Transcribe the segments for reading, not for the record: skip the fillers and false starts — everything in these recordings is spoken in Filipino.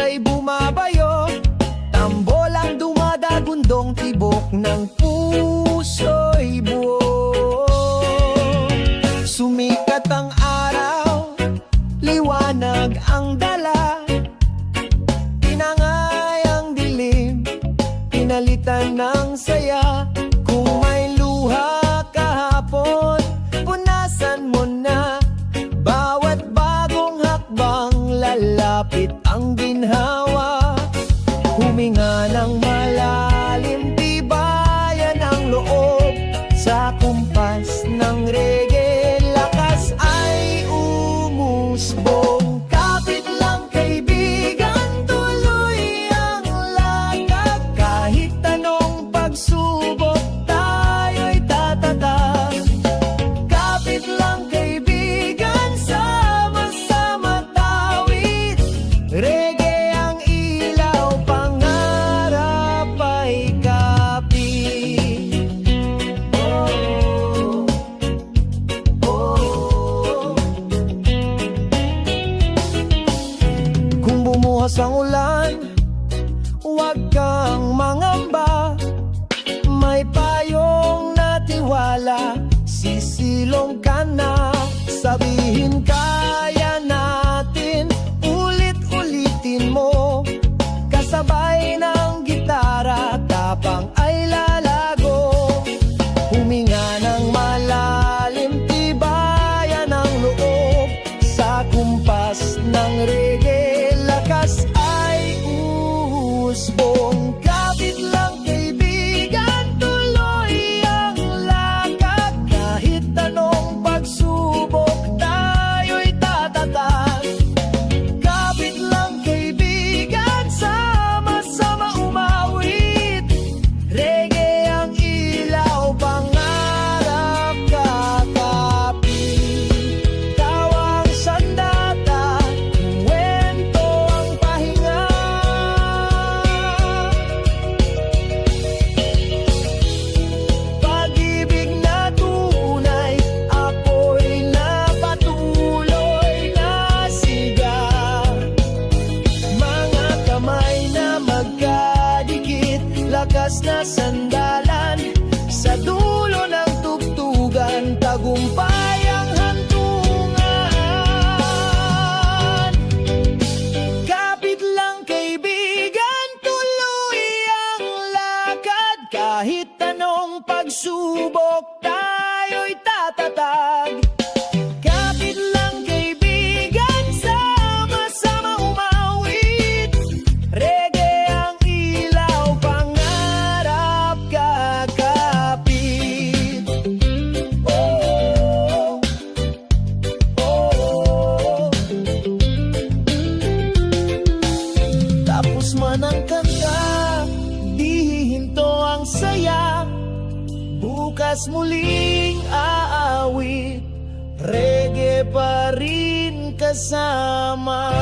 ay bumabayo, tambolang dumadagundong, tibok ng puso'y buo. Sumikat ang araw, liwanag ang dala, tinangay ang dilim, pinalitan ng saya. Kung may luha kahapon, punasan mo na. Bawat bagong hakbang, lalapit ang ginhawa. Huminga ng malalim, tibayan ang loob. Sa kumpas ng reggae, lakas ay umusbong. Kapit lang kaibigan, tuloy ang lakad. Kahit anong pagsubok, tayo'y tatatag. Kapit lang kaibigan, sama-sama tawid. Reggae ang ilaw, pangarap ay kapit. Oh, oh. Kung bumuhos ang ulan, huwag kang mangamba. May payong natiwala, sisilong ka na. Sabihin kaya natin, ulit-ulitin mo. Kasabay ng gitara, tapang ay lalago. Huminga ng malalim, tibayan ang loob. Sa kumpas ng reggae, lakas ay usbong. Kapit lang kaibigan, tuloy ang lakad. Kahit anong pagsubok, tayo'y tatatag. Kapit lang kaibigan, sama-sama umawit. Reggae ang ilaw, pangarap kakapit. Tawang sandata, kwento ang pahinga. Pag-ibig na tunay, ako'y napatuloy na siga. Mga kamay na magkadikit, lakas na sandalan. Sa dulo ng tugtugan, tagumpay ang hantungan. Kapit lang kaibigan, tuloy ang lakad. Kahit anong pagsubok, tayo'y tatatag. Kapit lang kaibigan, sama-sama umawit. Reggae ang ilaw, pangarap kakapit. Oh, oh. Tapos man ang kanta, di hihinto ang saya. Bukas muling aawit, reggae pa rin kasama.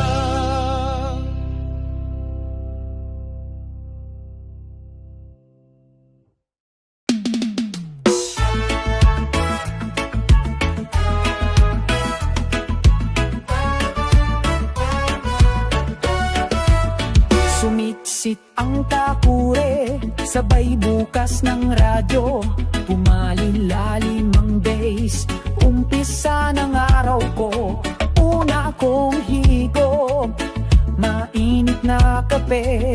Sumitsit ang takure, sabay bukas ng radyo. Pumalilalim ang bass, umpisa ng araw ko. Una kong higop, mainit na kape.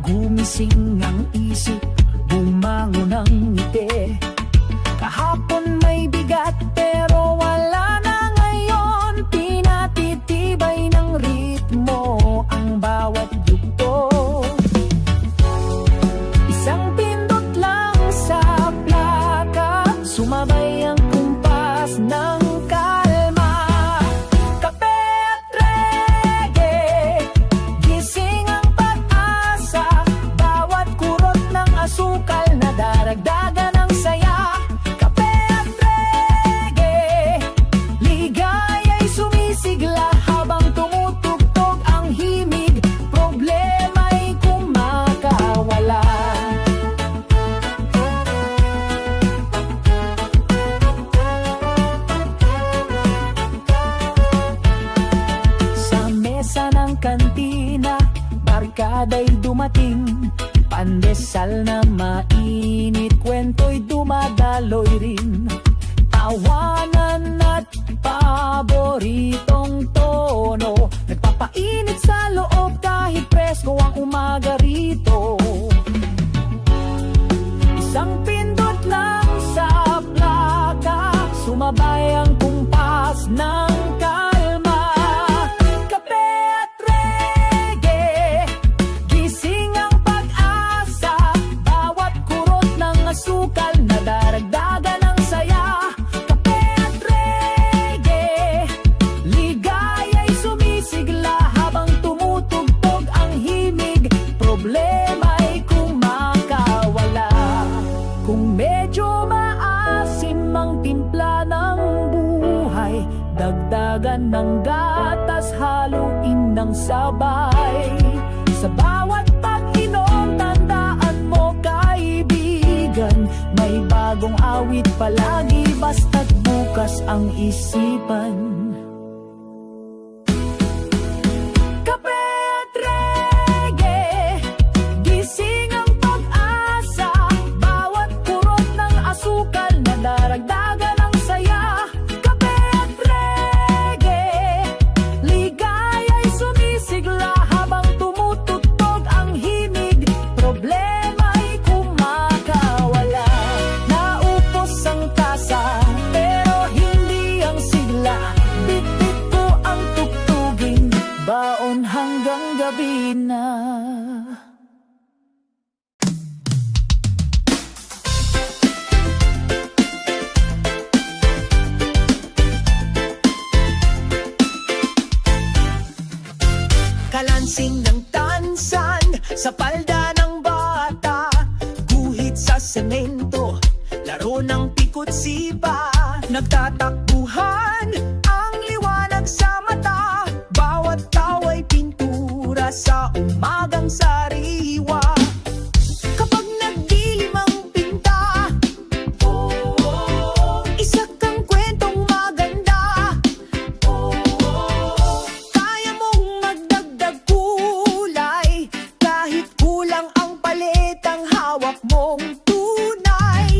Gumising ang isip, bumangon ang ngiti. Kahapon may bigat pero wala na ngayon. Pinatitibay ng ritmo ang bawat yugto. Isang pindot lang sa plaka, sumabay ang kumpas ng kalma. Kape at reggae, gising ang pag-asa. Bawat kurot ng asukal na daragdagan ng saya. brada'y dumating, pandesal na mainit, kwento'y dumadaloy rin. Tawanan at paboritong tono, nagpapainit sa loob kahit presko ang umaga rito. Isang pindot lang sa plaka, sumabay ang kumpas ng kalma. Kape at reggae, gising ang pag-asa, bawat kurot ng asukal na daragdagan ng saya. Kape at reggae, ligaya'y sumisigla habang tumutugtog ang himig, problema'y kumakawala. Kung medyo maasim ang timpla ng buhay, dagdagan ng gatas, haluin ng sabay. Sa bawat pag-inom, tandaan mo kaibigan, may bagong awit palagi, basta't bukas ang isipan. Kape at reggae, gising ang pag-asa, bawat kurot ng asukal na daragdagan ng saya. Kape at reggae, ligaya'y sumisigla habang tumutugtog ang himig, problema'y kumakawala. Naupos ang tasa, pero hindi ang sigla, bit-bit ko ang tugtugin, baon hanggang gabi na. Kalansing ng tansan sa palda ng bata, guhit sa semento, laro ng pikot sipa. Nagtatakbuhan ang liwanag sa mata, bawat tawa'y pintura sa umagang sariwa. Kapag nagdilim ang pinta, isa kang kwentong maganda. Kaya mong magdagdag kulay, kahit kulang ang paletang hawak mong tunay.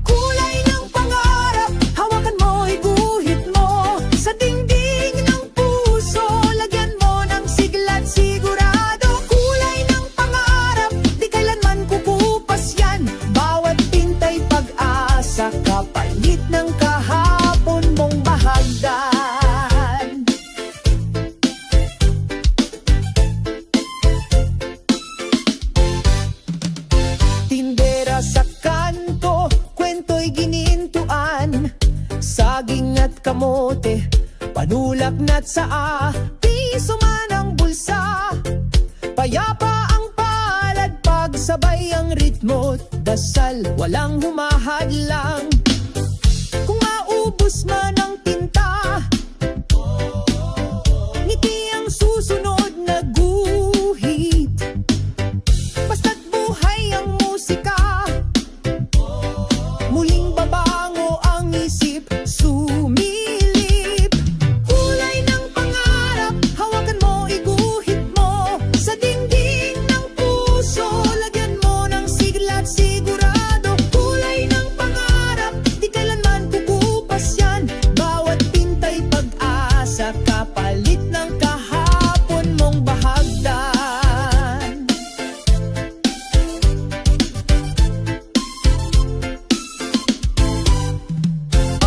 Kulay ng pangarap, hawakan mo, iguhit mo sa dingding ng puso, lagyan mo ng sigla at sigurado. Kulay ng pangarap, di kailanman kukupas yan, bawat pintay pag-asa, kapalit ng kahapon mong bahagdan. Tindera sa kanto, kwento'y ginintuan, saging at kamote, panulak na't saa, piso man ang bulsa. Payapa ang palad, pagsabay ang ritmo, dasal walang humahadlang. Kung maubos man ang tinta, ngiti ang susunod na guhit. Basta't buhay ang musika, muling babango ang isip, sumilip. Kulay ng pangarap, hawakan mo, iguhit mo sa dingding ng puso, lagyan mo ng sigla at sigurado. Kulay ng pangarap, di kailanman kukupas yan, bawat pintay pag-asa, kapalit ng kahapon mong bahagdan.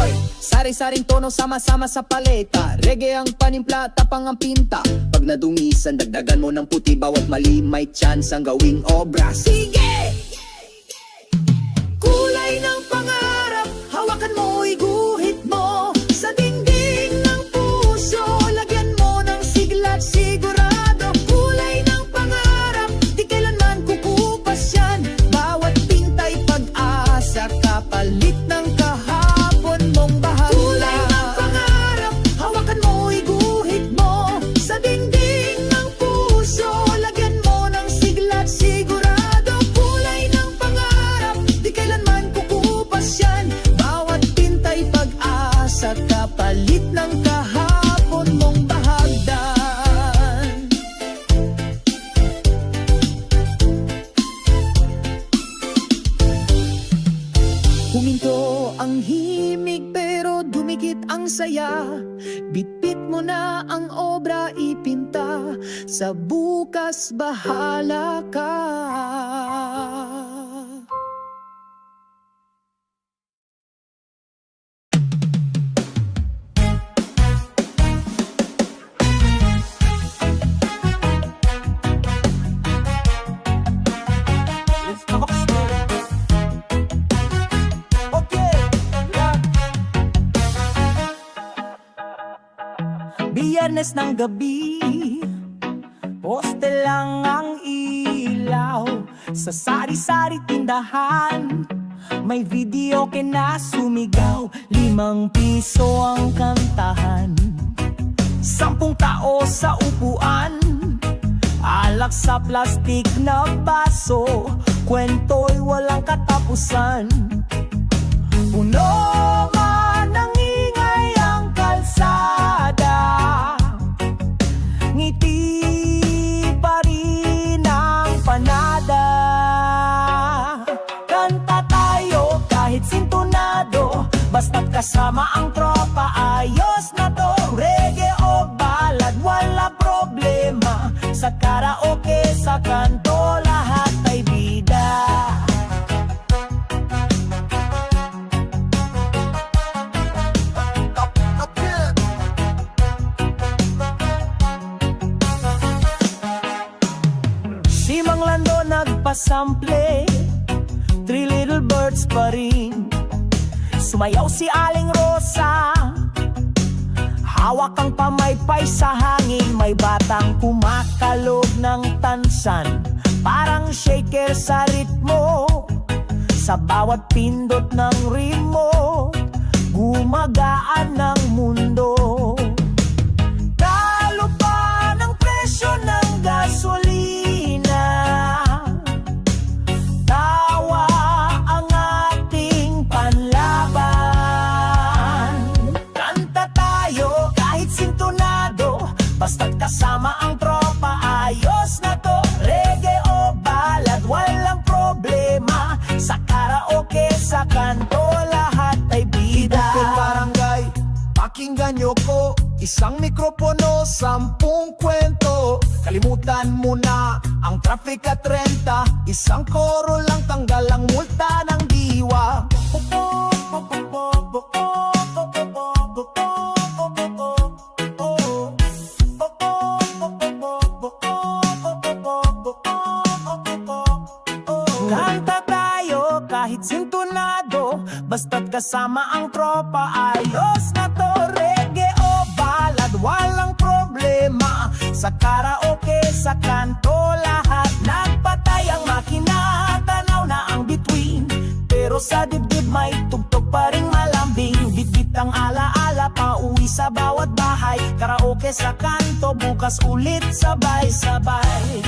Oy, sari-saring tono sama-sama sa paleta, reggae ang panimpla, tapang ang pinta. Pag nadungisan, dagdagan mo ng puti, bawat mali may chance ang gawing obra. Sige! Kulay ng pangarap, hawakan mo, iguhit mo sa dingding ng puso, lagyan mo ng sigla at sigurado. Kulay ng pangarap, di kailanman kukupas yan, bawat pintay pag-asa, kapalit ng kahapon mong bahagdan. Kulay ng pangarap, hawakan mo, iguhit mo sa dingding ng puso, lagyan mo ng sigla at sigurado. Kulay Sa bukas bahala ka. Biyernes ng gabi, poste lang ang ilaw. Sa sari-sari tindahan, may video na sumigaw. 5 piso ang kantahan, 10 tao sa upuan, alak sa plastik na baso, kwento'y walang katapusan. Puno man ng ingay ang kalsada, ngiti pa rin ang panada. Kanta tayo kahit sintonado, basta't kasama ang tropa, ayos na to. Reggae o ballad, wala problema. Sa karaoke, sa kanto, lahat ay bida. Si Mang Lando nagpasample, 3 Little Birds pa rin. Sumayaw si Aling Rosa, hawak ang pamaypay sa hangin. May batang kumakalog ng tansan, parang shaker sa ritmo. Sa bawat pindot ng rimo, gumagaan ng mundo. Talo pa ng presyo ng gasolina, tawa ang ating panlaban. Kanta tayo kahit sintonado, basta't kasama ang tropa, ayos na to. Reggae o ballad, walang problema. Sa karaoke, sa kanto, lahat ay bida. Barangay, pakinggan nyo ko. Isang mikropono, 10 kwento. Kalimutan mo na ang traffic at renta. Isang koro lang, tanggal ang multa ng diwa. Kanta tayo kahit sintonado, basta't kasama ang tropa, ayos na to. Reggae o ballad, walang problema. Sa karaoke, sa kanto, lahat nagpatay ang makina. Tanaw na ang between, pero sa dibdib may tugtog pa ring malambing. Bitbit ang alaala, pauwi sa bawat bahay. Karaoke sa kanto, bukas ulit sabay-sabay.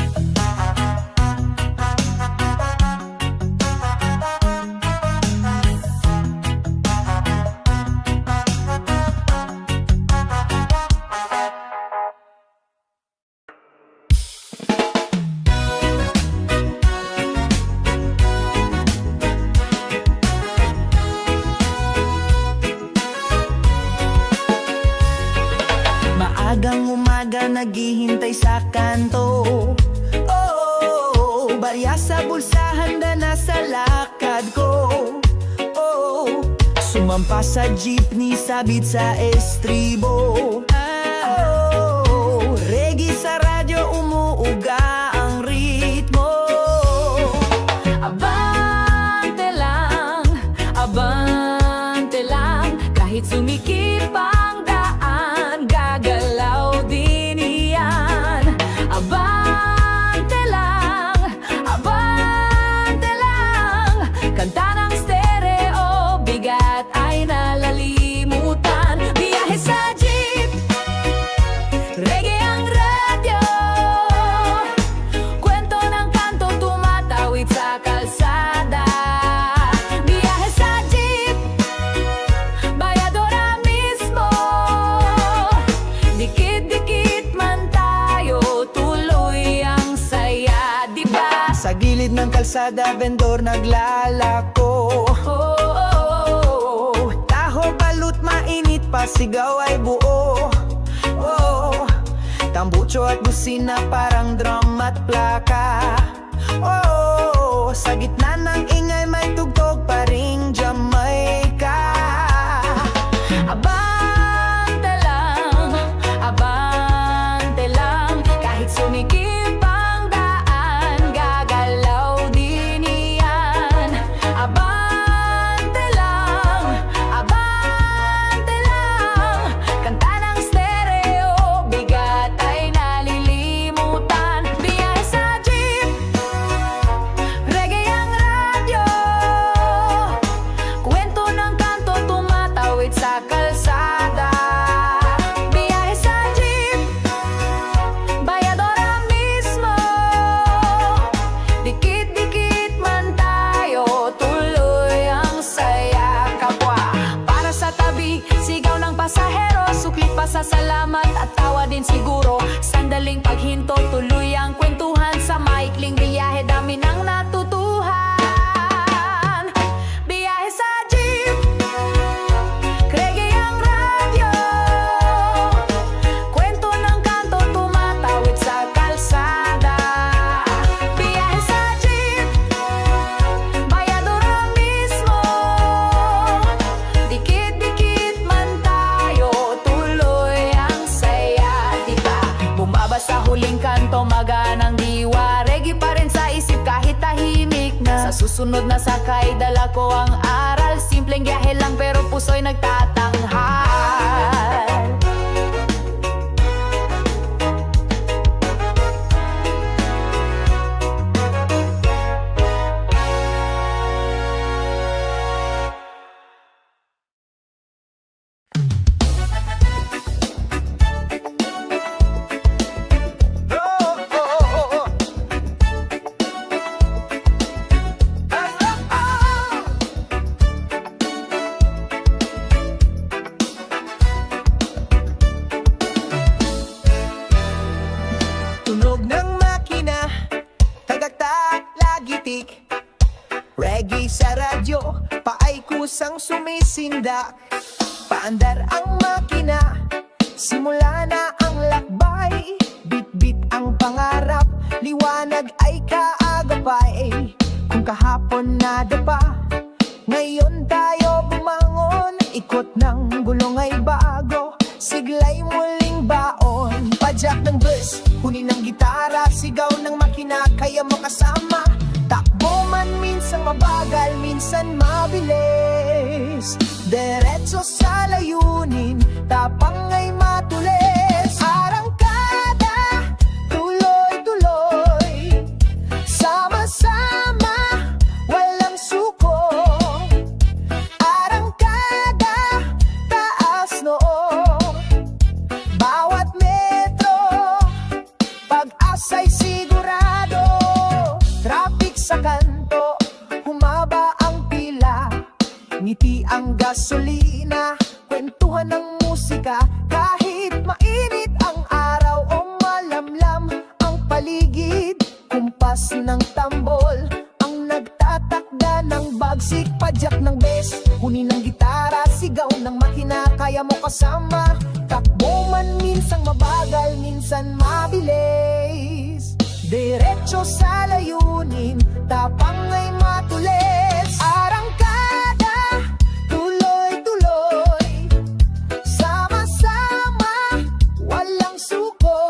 Maagang umaga naghihintay sa kanto. Oh, barya sa bulsa, handa na sa lakad ko. Oh, sumampa sa jeepney, sabit sa estribo. Oh, reggae sa radyo, umuuga ang ritmo. Abante lang, kahit sumikip ang daan, gagalaw din iyan. Abante lang, kanta ng stereo, bigat ay nalalimutan. Biyahe sa jeep, reggae ang radyo, kwento ng kanto, tumatawid sa kalsada. Biyahe sa jeep, bayadora mismo, dikit-dikit man tayo, tuloy ang saya, diba? Sa gilid ng kalsada, vendor naglalako. Taho, balut, mainit pa, sigaw ay buo. Oh, Tambucho at busina parang drum at plaka. Oh, sa gitna ng ingay may tugtog pa ring Jamaica. Abante lang, kahit sumikip ang daan, gagalaw din iyan. Abante lang, kanta ng stereo, bigat ay nalilimutan. Biyahe sa jeep, reggae ang radyo, kwento ng kanto tumatawid sa kalsada. Biyahe sa jeep, bayadora mismo, dikit-dikit man tayo, tuloy ang saya. Kapwa para sa tabi, sigaw ng pasahero, suklit pa sa salamat at tawa din siguro. Sandaling paghinto, tuloy ang kwentuhan, sa maikling biyahe dami nang natutuhan. Biyahe sa jeep, reggae ang radyo, kwento ng kanto tumatawid sa kalsada. Biyahe sa jeep, bayadora mismo, dikit-dikit man tayo, tuloy ang saya. Diba? Bumaba sa huling kanto, maganang diwa, reggae pa rin sa isip kahit tahimik na. Sa susunod na sakay, dala ko ang aral, simpleng biyahe lang pero puso'y nagtatanghal. Tunog ng makina, tagaktak lagitik, reggae sa radyo, paay kusang sumisindak. Paandar ang makina, simula na ang lakbay, bit-bit ang pangarap, liwanag ay kaagapay. Kung kahapon nadapa, ngayon tayo bumangon, ikot ng gulong ay bago, siglay muling baon. Padyak ng verse, kunin ng gitara, sigaw ng makina, kaya mo kasama. Takbo man minsan mabagal, minsan mabilis, diretso sa layunin, tapang ay matulis. Arangkada, tuloy-tuloy, sama-sama, walang suko. Arangkada, taas noo, bawat metro, pag-asa'y sigurado. Traffic sa kanto, humaba ang pila, ngiti ang gasolina, kwentuhan ng musika, kahit mainit ang araw o malamlam ang paligid. Kumpas ng tambol, ang nagtatakda ng bagsik, padyak ng bes, kunin ng gitara, sigaw ng makina, kaya mo kasama. Takbo man minsan mabagal, minsan mabilis, diretso sa layunin, tapang ay matulis. Arangkada, tuloy-tuloy, sama-sama, walang suko.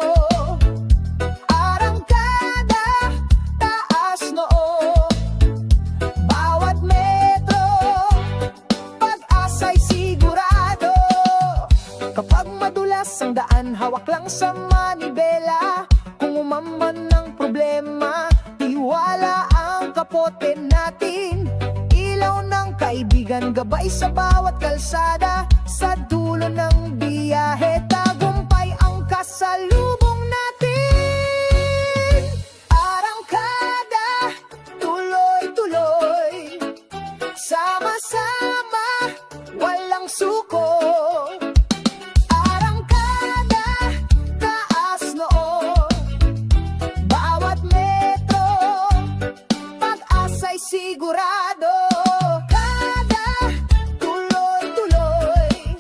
Arangkada, taas noo, bawat metro, pag-asa'y sigurado. Kapag madulas ang daan, hawak lang sa manibela, kung umaman ng problema, tiwala ang kapote natin. Ilaw ng kaibigan, gabay sa bawat kalsada, sa dulo ng biyahe, tagumpay ang kasalubong natin. Arangkada, tuloy-tuloy, sama-sama, walang suko. Arangkada, taas noo, bawat metro, pag-asa'y sigurado. Kada, tuloy-tuloy,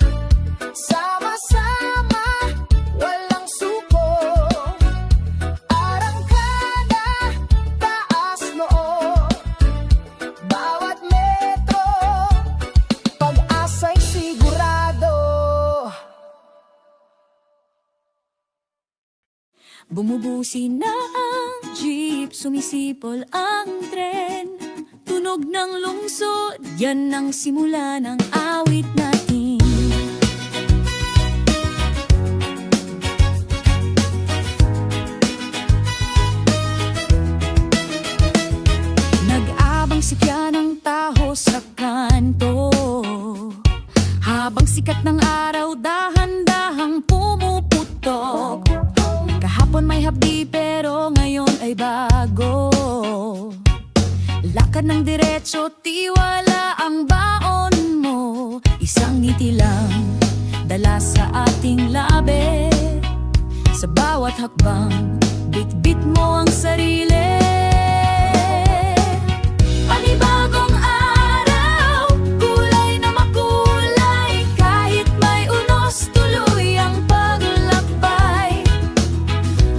Bumubusi na ang jeep, sumisipol ang tren. Tunog ng lungsod, yan ang simula ng awit natin. Nag-abang sikya ng taho sa kanto, habang sikat ng araw dahan-dahang pumuputok. Kahapon may hapdi pero ngayon ay bago. Lakad ng diretso, tiwala ang baon mo. Isang ngiti lang, dala sa ating labi. Sa bawat hakbang, bit-bit mo ang sarili. Panibagong araw, kulay na makulay. Kahit may unos, tuloy ang paglakbay.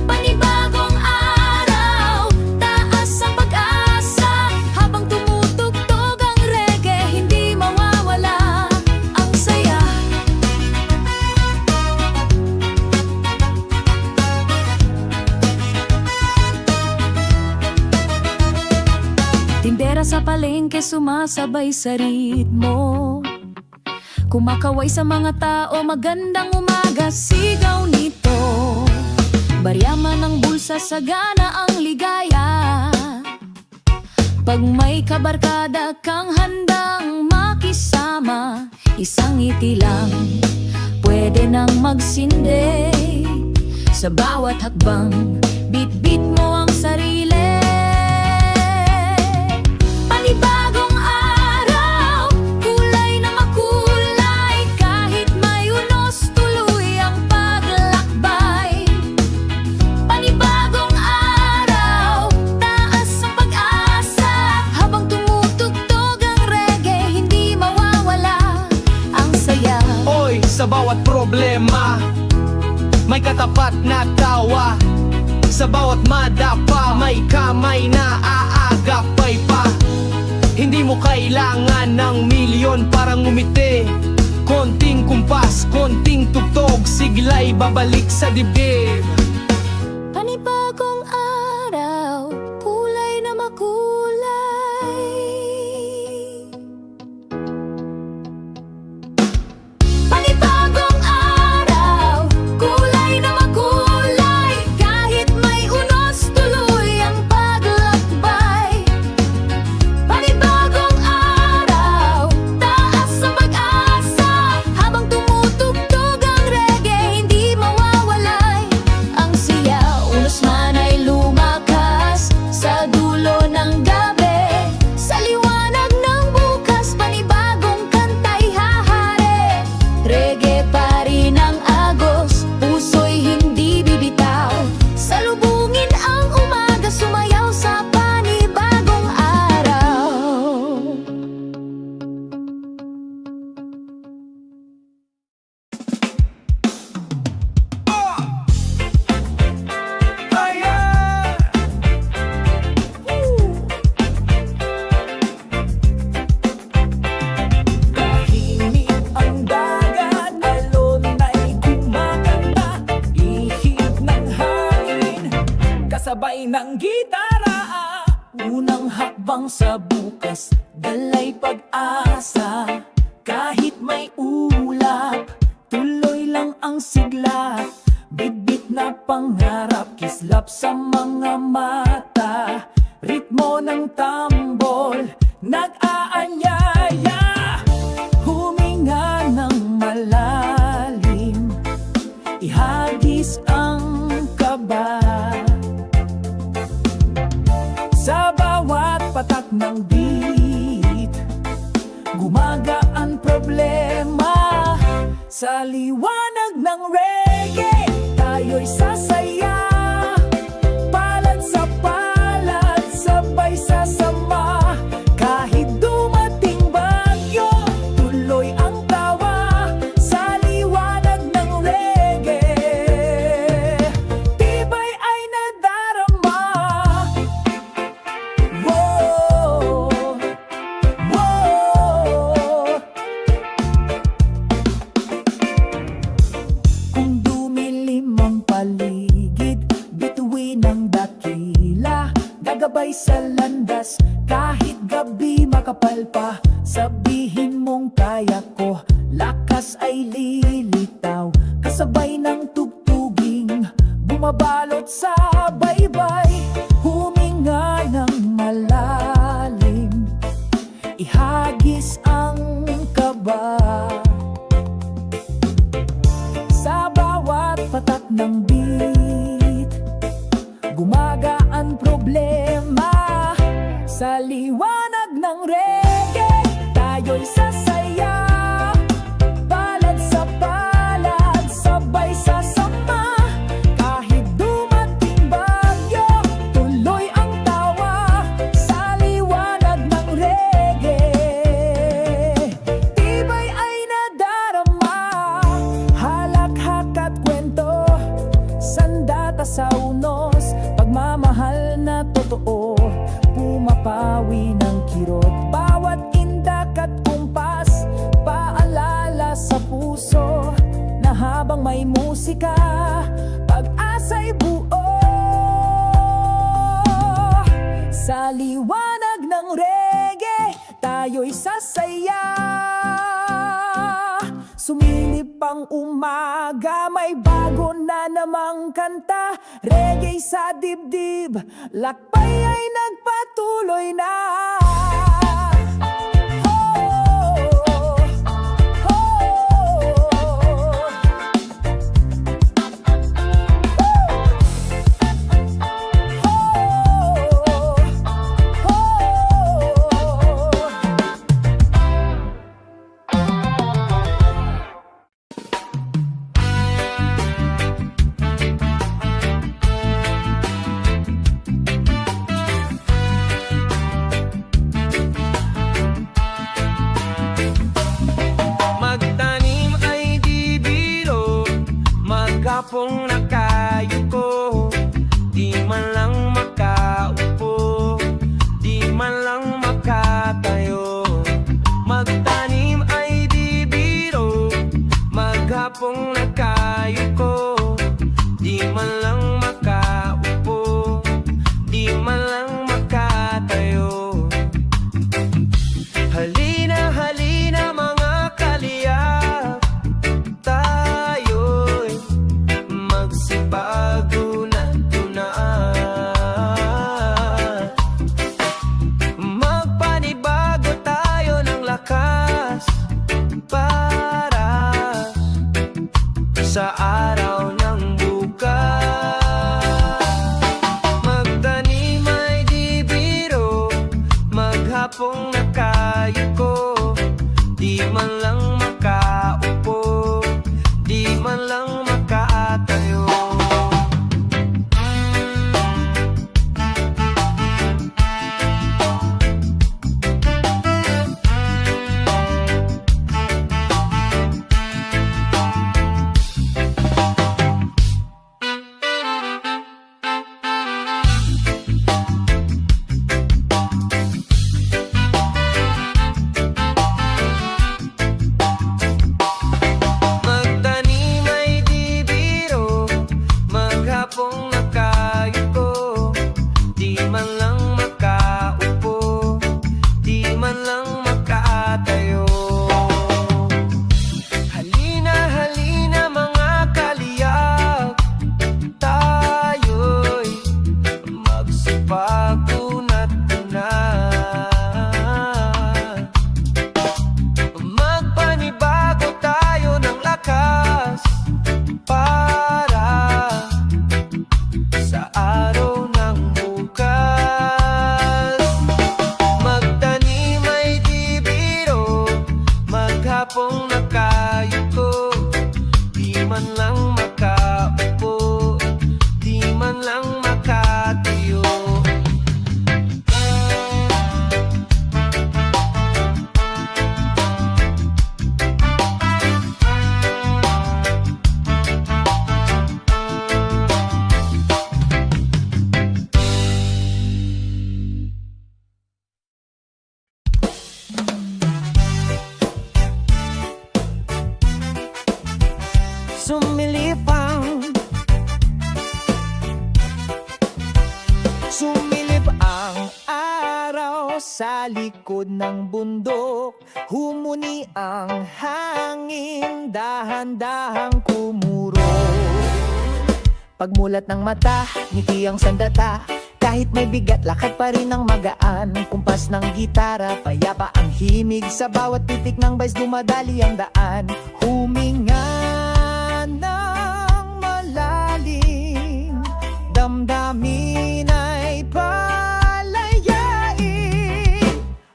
Panibagong araw, taas ang pag-asa. Habang tumutugtog ang reggae, hindi mawawala ang saya. Tindera sa palengke sumasabay sa ritmo. Kumakaway sa mga tao, magandang umaga, sigaw nito. Baryaman ng bulsa, sagana ang ligaya. Pag may kabarkada kang handang makisama, isang ngiti lang, pwede nang magsindi. Sa bawat hakbang, bit-bit mo ang sarili. Panibagong araw, kulay na makulay. Kahit may unos, tuloy ang paglakbay. Panibagong araw, taas ang pag-asa. Habang tumutugtog ang reggae, hindi mawawala ang saya. Oy, sa bawat problema may katapat na tawa. Sa bawat madapa, may kamay na aagapay pa. Hindi mo kailangan ng milyon para ngumiti. Konting kumpas, konting tugtog, sigla'y babalik sa dibdib. Panibagong araw, kulay na makulay. Panibagong araw, kulay na makulay. Kahit may unos, tuloy ang paglakbay. Panibagong araw, taas ang pag-asa. Habang tumutugtog ang reggae, hindi mawawalay ang siya. Unos man ay lumakas sa dulo ng gabi. Sa liwanag ng bukas, panibagong kanta'y hahari. Reggae pa rin ang agos, puso'y hindi bibitaw. Salubungin ang umaga, sumayaw sa panibagong araw. Tahimik ang dagat, alon ay kumakanta. Ihip ng hangin, kasabay ng gitara. Unang hakbang sa bukas, dalay pag-asa. Kahit may ulap, tuloy lang ang sigla. Bit-bit na pangarap, kislap sa mga mata. Ritmo ng tambol, nag-aanyaya. Huminga ng malalim, ihagis ang kaba. Sa bawat patak ng beat, gumagaan problema. Sa liwanag ng reggae, tayo'y sasaya. Palad sa palad, sabay sasama. Kahit dumating bagyo, tuloy ang tawa. Sa liwanag ng reggae, tibay ay nadarama. Whoa, whoa. Kung dumilim ang paligid, gabay sa landas. Kahit gabi makapal pa, sabihin mong kaya ko. Lakas ay lilitaw, kasabay ng tugtuging bumabalot sa baybay. Huminga ng malalim, ihagis ang kaba. Sa bawat patak ng beat, gumagaan problema. Sa liwanag ng reggae, tayo'y sasaya. Palad sa palad, sabay sasama. Kahit dumating bagyo, tuloy ang tawa. Sa liwanag ng reggae, tibay ay nadarama. Halakhak at kwento, sandata sa unos. Pagmamahal na totoo, pumapawi ng kirot. Bawat indak at kumpas, paalala sa puso na habang may musika, pag-asa'y buo. Sa liwanag ng reggae, tayo'y sasaya. Sumilip ang umaga, may bago na namang kanta. Reggae sa dibdib, lakbay ay nagpatuloy na. Magtanim ay di biro, maghapong nakayuko. Di man lang makaupo, di man lang makatayo. Magtanim ay di biro, maghapong nakayuko. Di man lang makaupo, di man lang makatayo. Halina, halina mga kaliyap, tayo'y magsipag-unat na. Magpanibago tayo ng lakas para sa araw ng bukas. Magtanim ay di biro, maghapong nakayuko. Di man lang makaupo, di man lang makatayo. Magtanim ay di biro, maghapong nakayuko. Di man lang makaupo, di man lang makatayo. Halina, halina mga kaliyap, tayo'y magsipag-unat na. Magpanibago tayo ng lakas para sa araw ng bukas. Magtanim ay di biro, maghapong nakayuko. Di man lang makaupo, di man lang makatayo. sa likod ng bundok. Humuni ang hangin, dahan-dahang kumurot. Pagmulat ng mata, ngiti ang sandata. Kahit may bigat, lakad pa rin ang magaan. Kumpas ng gitara, payapa ang himig. Sa bawat titik ng bass, dumadali ang daan. Huminga ng malalim, damdamin ay palayain.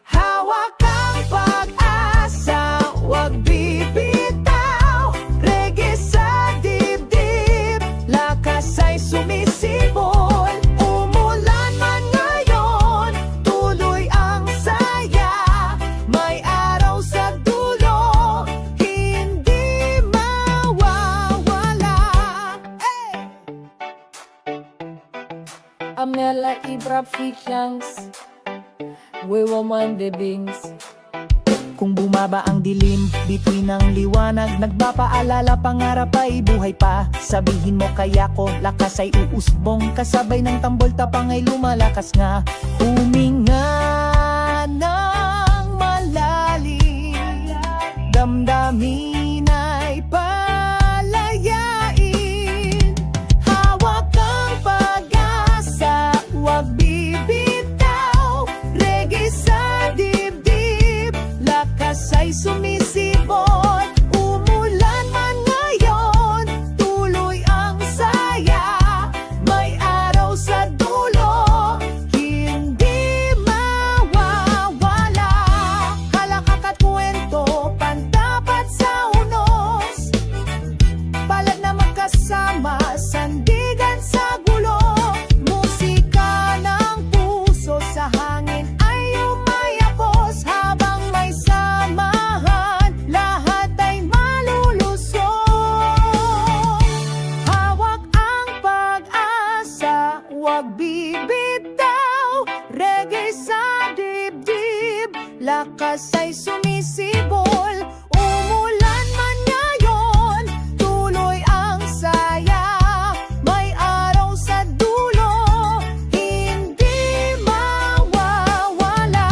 Hawak ang pag-asa, wag bibitaw. Reggae sa dibdib, lakas ay sumisibol. Umulan man ngayon, tuloy ang saya. May araw sa dulo, hindi mawawala. Hey! Amela Ibra Fictions, we woman the bings. Kung bumaba ang dilim, bituin ng liwanag. Nagpapaalala, pangarap ay buhay pa. Sabihin mo kaya ko, lakas ay uusbong. Kasabay ng tambol, tapang ay lumalakas nga. Huminga ng malalim, damdamin ay palayain. Hawak ang pag-asa, wag bibitaw. Reggae sa dibdib, lakas ay sumisibol. Umulan man ngayon, tuloy ang saya. May araw sa dulo, hindi mawawala. Halakak at kwento, pantapat sa unos. Palad na magkasama, sandigan sa gulo. Musika ng puso sa hangin ay umayapos. Habang may samahan, lahat ay malulusong. Hawak ang pag-asa, wag bibitaw. Reggae sa dibdib, lakas ay sumisibol. Umulan man ngayon, tuloy ang saya. May araw sa dulo, hindi mawawala.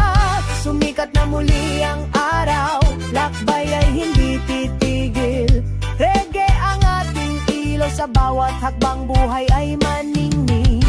Sumikat na muli ang araw, lakbay ay hindi titigil. Reggae ang ating ilaw, sa bawat hakbang buhay ay maningning.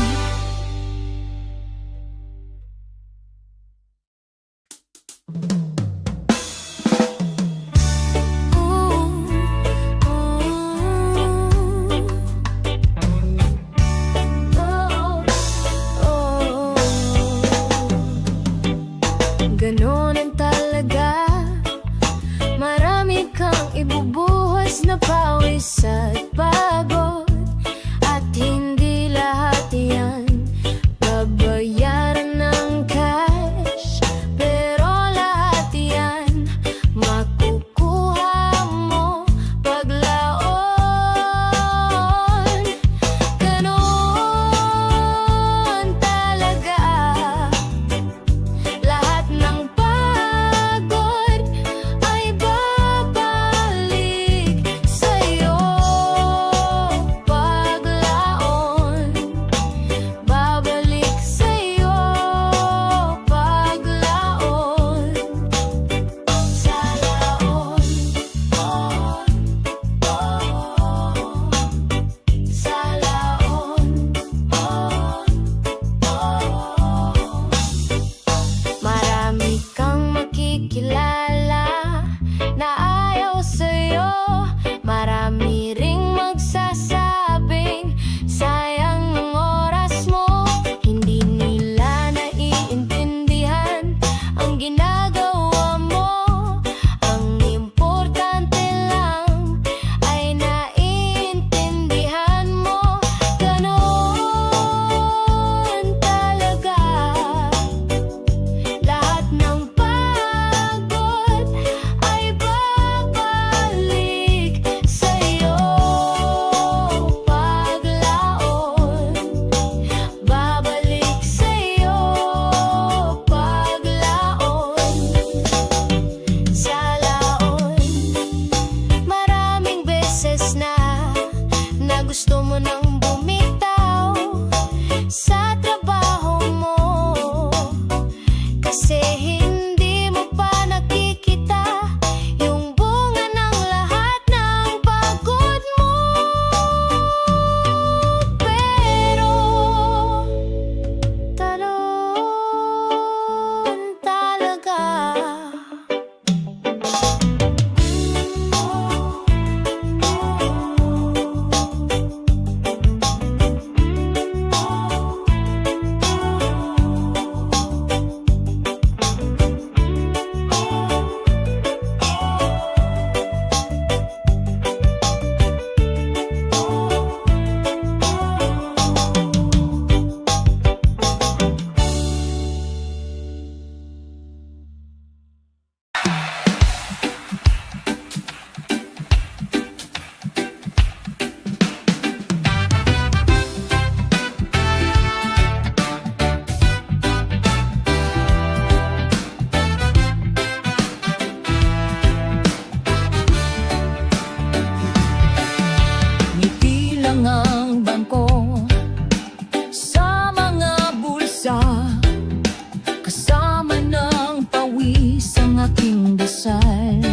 aking dasal.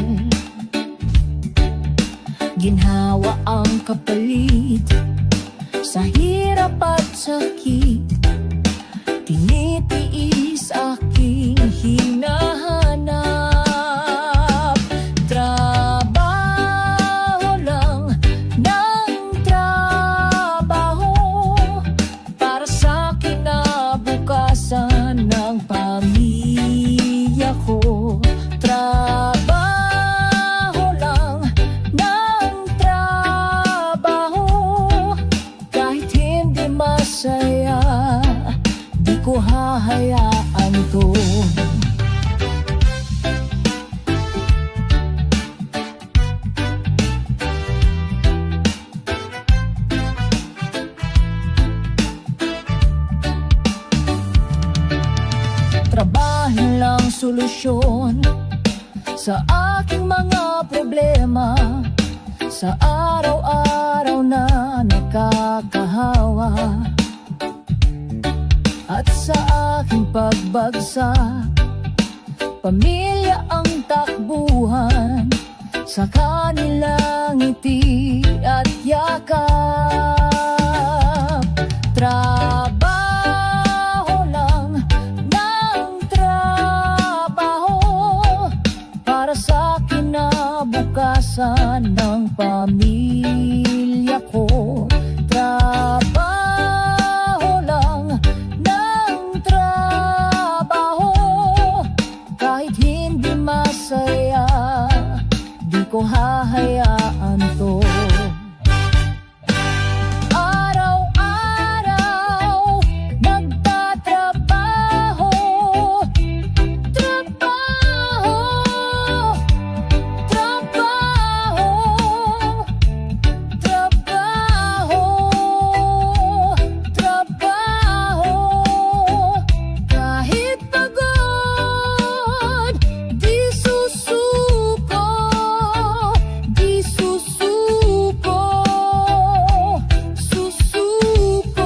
Ginhawa ang kapalit sa hirap at sakit. Tinitiis aking hinahanap. Trabaho lang ng trabaho para sa kinabukasan ng pamilya ko. Trabaho lang ng trabaho, kahit hindi masaya, di ko hahayaan to. Trabaho lang solusyon sa aking mga problema, sa araw-araw na nakakahawa. At sa aking pagbagsak, pamilya ang takbuhan, sa kanilang ngiti at yakap. Trabaho lang ng trabaho para sa kinabukasan ng pamilya ko. Trabaho lang ng trabaho, kahit hindi masaya, di ko hahayaan to. Araw-araw nagtatrabaho, trabaho, trabaho, trabaho, trabaho. Kahit pagod, di susuko, di susuko, susuko.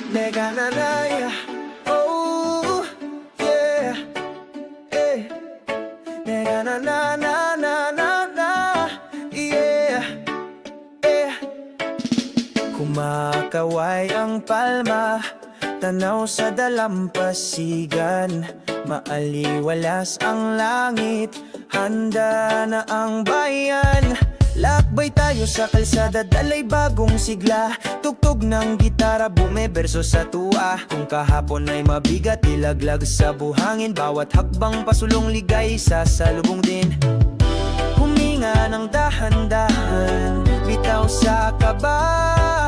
Nega na na, yeah. Oh, yeah. Eh. Nega na na na na na na, yeah. Eh. Kumakaway ang palma, tanaw sa dalampasigan. Maaliwalas ang langit, handa na ang bayan. Lakbay tayo sa kalsada, dalay bagong sigla. Tugtog ng gitara, bumeberso sa tuwa. Kung kahapon ay mabigat, ilaglag sa buhangin. Bawat hakbang pasulong ligay, sasalubong din. Huminga ng dahan-dahan, bitaw sa kaba.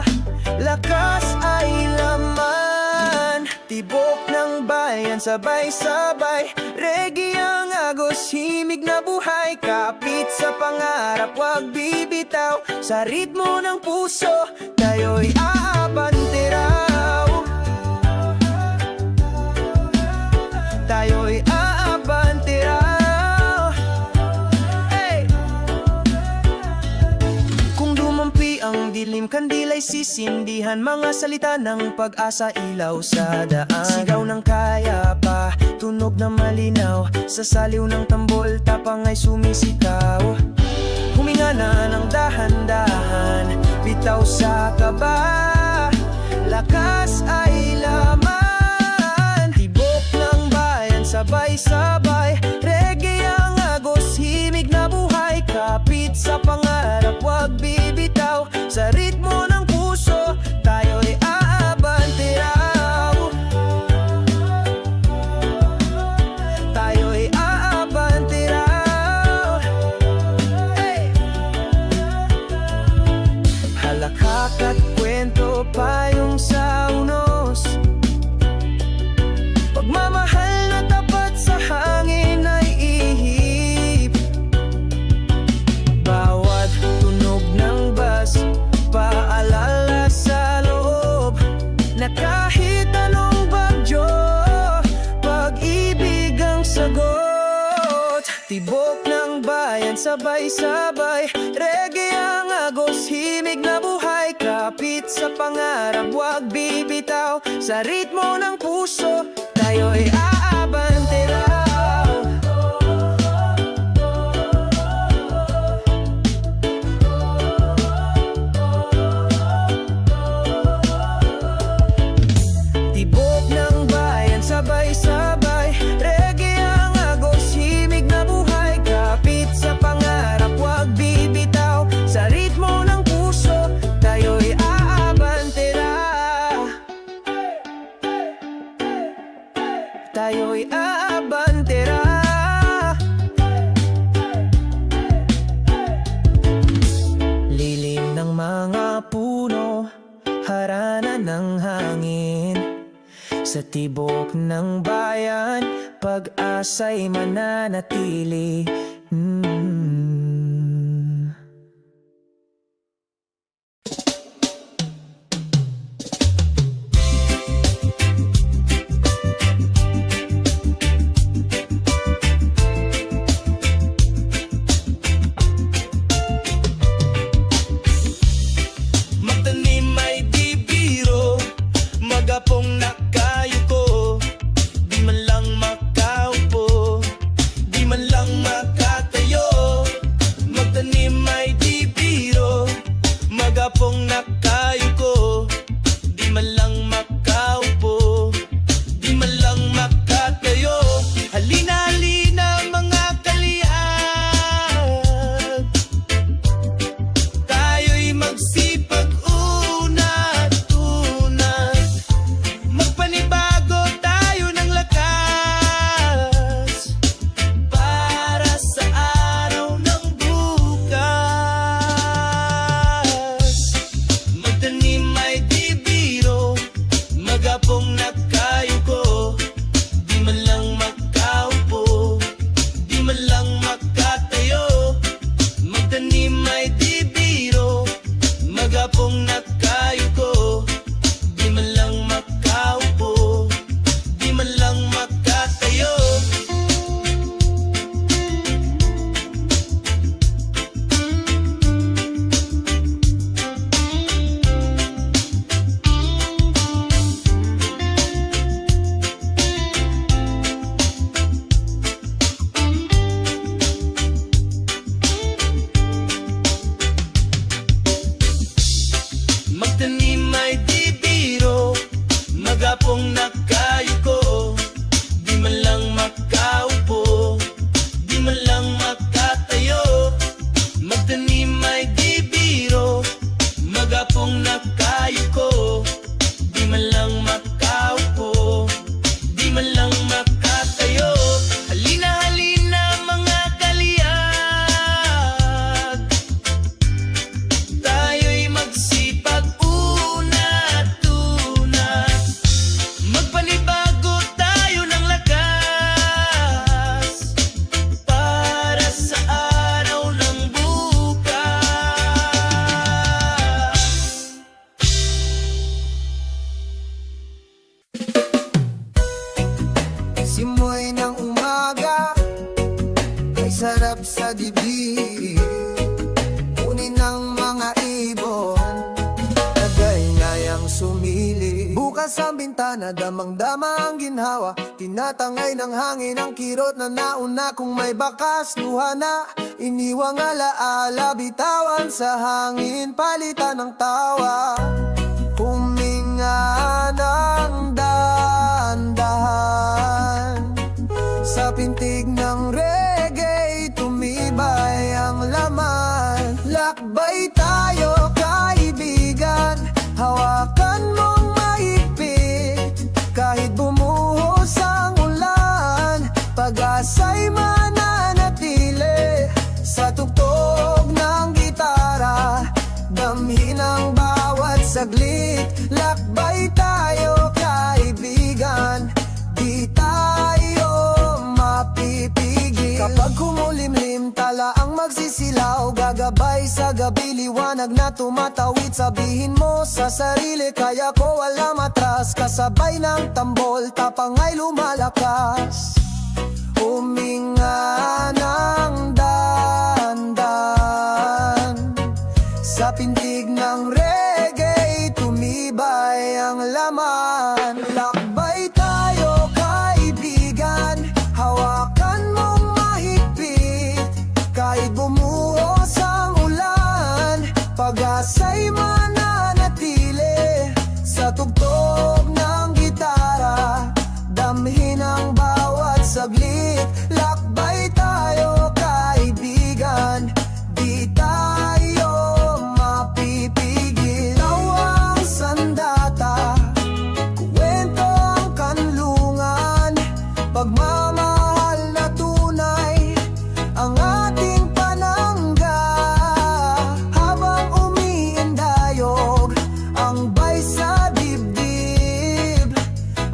Lakas ay laman, tibok ng bayan, sabay-sabay. Reggae ang agos, himig na buhay. Kapit sa pangarap, wag bibitaw. Sa ritmo ng puso, tayo'y aabante raw. Tayo'y aabante raw. Hey! Kung dumampi ang dilim, kandila'y sisindihan. Mga salita ng pag-asa, ilaw sa daan. Sigaw ng kaya pa, tunog na malinaw. Sa saliw ng tambol, tapang ay sumisikaw. Huminga na ng dahan-dahan, bitaw sa kaba. Lakas ay laman, tibok ng bayan, sabay-sabay. Reggae ang agos, himig na buhay. Kapit sa pangarap, wag bibitaw. Sa ritmo ng puso, tayo'y aabante raw. Tayo'y aabante raw. Hey! Halakak at kwento, payong sa unos. Pagmamahal na tapat sa hangin Tibok ng bayan, sabay-sabay. Reggae ang agos, himig na buhay. Kapit sa pangarap, wag bibitaw. Sa ritmo ng puso, tayo'y aabante raw. Tibok ng bayan, sabay-sabay. Reggae ang agos, himig na buhay. Kapit sa pangarap, wag bibitaw. Sa ritmo ng puso, tayo'y aabantera. Tayo'y aabantera. Lilim ng mga puno, harana ng hangin. Sa tibok ng bayan, pag-asa'y mananatili. Magtanim ay di biro, magapong nakayuko. Di man lang makaupo, di man lang makatayo. Magtanim ay di biro, magapong nakayuko. Di man lang makaupo, di man lang makatayo. Halina, halina mga kalyag, tayo'y magsipag unat-unat. Magpanibago tayo ng lakas para sa araw ng bukas. Magtanim ay di biro, magapong nakayuko. Di man lang makaupo, di man lang makatayo. Magtanim ay di biro, magapong nakayuko. Di man lang makaupo, di man lang makatayo. Magtanim ay di biro, magapong nakayuko. Di man lang makaupo, di man lang makatayo. Magtanim ay di biro, magapong nakayuko. Di man lang makaupo, di man lang makatayo. Halina, halina mga kalyag, tayo'y magsipag unat-unat. Magpanibago tayo ng lakas para sa araw ng bukas. Simoy ng umaga ay sarap sa dibdib. Kunin ng mga ibon, nagay-ngayang sumili. Bukas ang bintana, damang-dama ang ginhawa. Tinatangay ng hangin ang kirot na nauna. Kung may bakas, luha na. Iniwang alaala, bitawan sa hangin, palitan ng tawa. Huminga ng dahan-dahan, sa pintig ng reggae, tumibay ang laman. Lakbay tayo kaibigan, hawakan mong mahigpit. Kahit bumuhos ang ulan, pag-asa'y mananatili. Sa tugtog ng gitara, damhin ang bawat saglit. Lakbay tayo kaibigan, di tayo mapipigil. Kapag kumulimlim, tala ang magsisilaw. Gagabay sa gabi, liwanag na tumatawid. Sabihin mo sa sarili, kaya ko wala matras. Kasabay ng tambol, tapang ay lumalakas. Huminga na Sa pintig ng reggae, tumibay ang laman. Lakbay tayo kaibigan, hawakan mong mahigpit. Kahit bumuhos ang ulan, pag-asa'y mananatili. Sa tugtog ng gitara, damhin ang bawat saglit. Lakbay tayo kaibigan, di tayo mapipigil. Tawang sandata, kwento ang kanlungan, pagmamahal na tunay ang ating panangga. Habang umiindayog ang bay sa dibdib,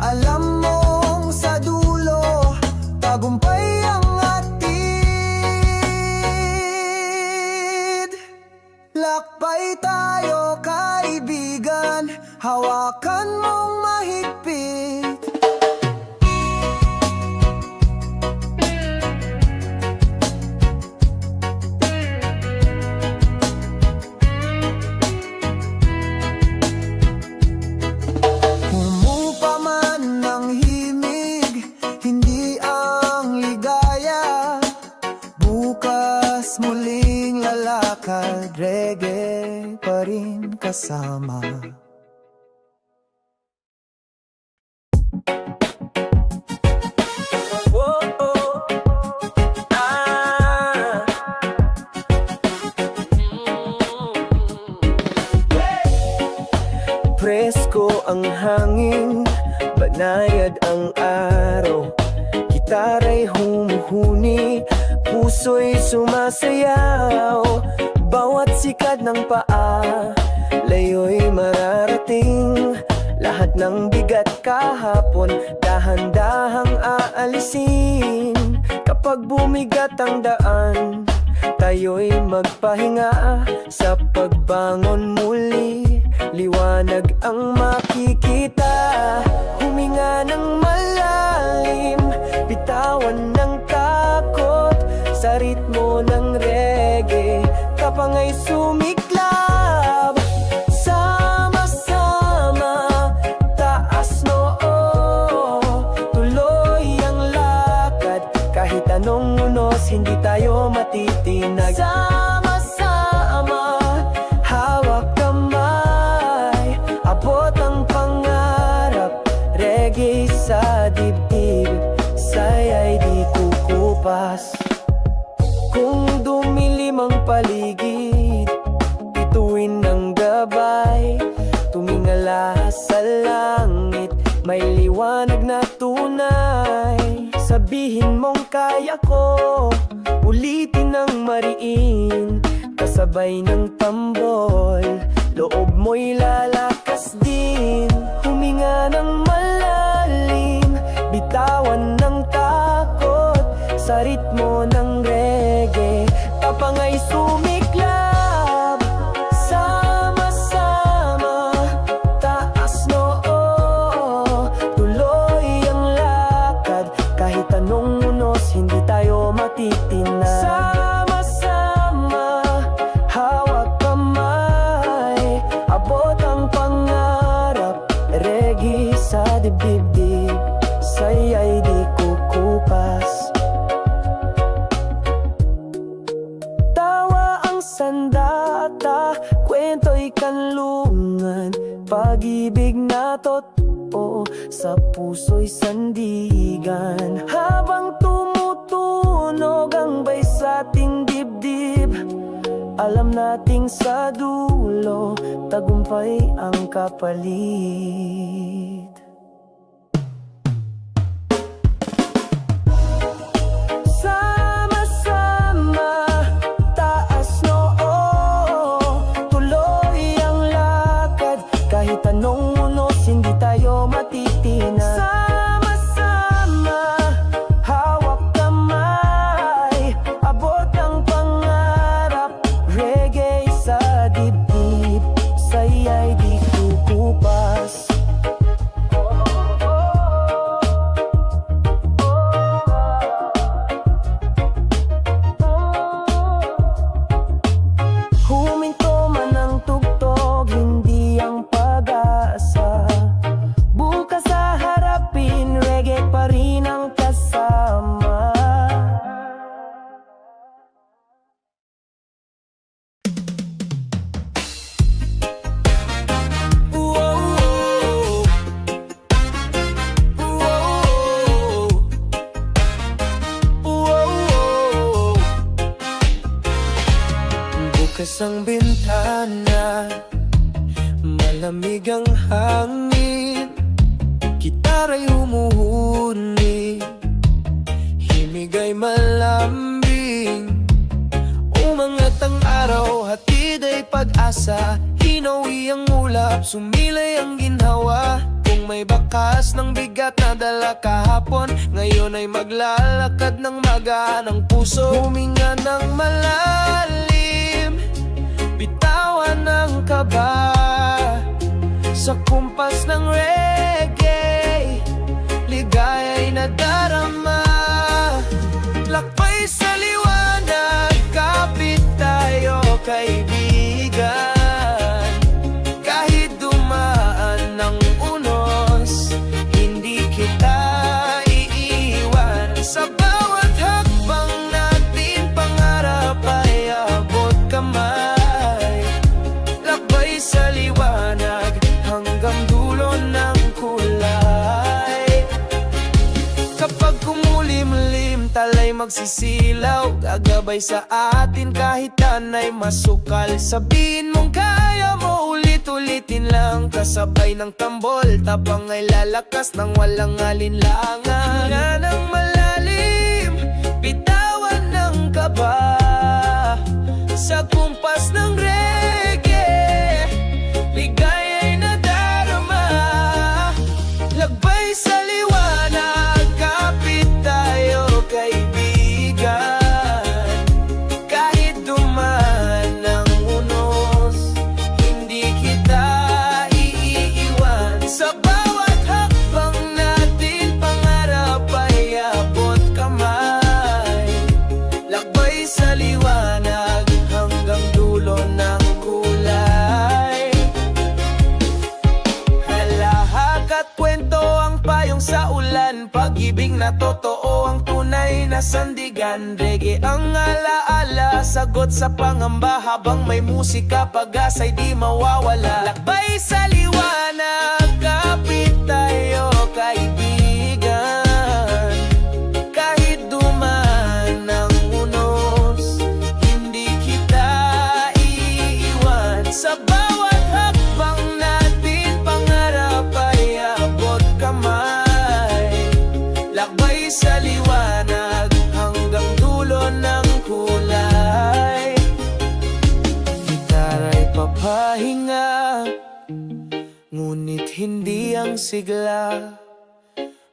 alam mong sa dulo tagumpay ang atid. Lakbay tayo kaibigan, hawakan mong mahigpit. Humupa man ng himig, hindi ang ligaya. Bukas muling lalakad, reggae pa rin kasama. Oh, oh. Ah. Presko ang hangin, banayad ang araw. Gitara'y humuhuni, puso'y sumasayaw. Bawat sikat ng paa, layo'y mararating. Lahat ng bigat kahapon, dahan-dahang aalisin. Kapag bumigat ang daan, tayo'y magpahinga. Sa pagbangon muli, liwanag ang makikita. Huminga ng malalim, bitawan ng takot. Sa ritmo ng reggae, kapangay sumiklab. Sama-sama, taas noo, tuloy ang lakad. Kahit anong unos, hindi tayo matitinag. Sama-sama, hawak kamay, abot ang pangarap. Reggae sa dibdib, saya'y di kukupas. Kung dumilim ang paligid, bituin ng gabay. Tumingala sa langit, may liwanag na tunay. Sabihin mong kaya ko, ulitin ng mariin. Kasabay ng tambol, loob mo'y lalakas din. Huminga ng malalim, bitawan ng takot. Sa ritmo ng reggae, kapangay sumiklab. Sama-sama, taas noo, tuloy ang lakad. Kahit anong unos, hindi tayo matitinag. Sama-sama, hawak kamay, abot ang pangarap. Reggae sa dibdib, saya'y di kukupas. Tawa ang sandata, kwento'y kanlungan. Pag-ibig na totoo, sa puso'y sandigan. Habang tumutunog ang bay sa ating dibdib, alam nating sa dulo, tagumpay ang kapalit. Sama-sama, taas noo, tuloy ang lakad. Kahit anong unos, hindi tayo matitinag. Sama-sama, hawak kamay, abot ang pangarap. Reggae sa dibdib, saya'y di kukupas. Bukas ang bintana, malamig ang hangin, gitara'y humuhuni, himig ay malambing. Umangat ang araw, hatid ay pag-asa, hinawi ang ulap, sumilay ang ginhawa. Kung may bakas ng bigat na dala kahapon, ngayon ay maglalakad ng magaan ang puso. Huminga ng malalim, bitawan ng kaba, sa kumpas ng reggae, ligaya'y nadarama. Lakbay sa liwanag, kapit tayo kaibigan. Kahit dumaan ng unos, hindi kita iiwan. Sa bawat hakbang natin, pangarap ay abot kamay. Lakbay sa liwanag, hanggang dulo ng kulay. Kapag kumulimlim, talay magsisilaw, gagabay sa atin kahit tanay masukal. Sabihin mong kaya mo, ulit-ulitin lang, kasabay ng tambol, tapang ay lalakas ng walang alinlangan. Nga ng malalim, bitawan ng kaba, sa kumpas ng reggae, ligaya'y nadarama. Lagbay sa liwanag, kapit tayo kaibigan. Kahit dumaan ng unos, hindi kita iiwan. Sa bawat hakbang natin, pangarap ay abot kamay. Lakbay sa liwanag, hanggang dulo ng kulay. Halahak at kwento ang payong sa ulan, pag-ibig na totoo ang tunay na sandigan. Reggae ang alaala, sagot sa pangamba, habang may musika, pag-asa'y di mawawala. Lakbay sa liwanag, kapit tayo kaibigan. Kahit dumaan ng unos, hindi kita iiwan. Sa bawat hakbang natin, pangarap ay abot kamay. Lakbay sa liwanag, hanggang dulo ng kulay. Gitara'y papahinga, ngunit hindi ang sigla.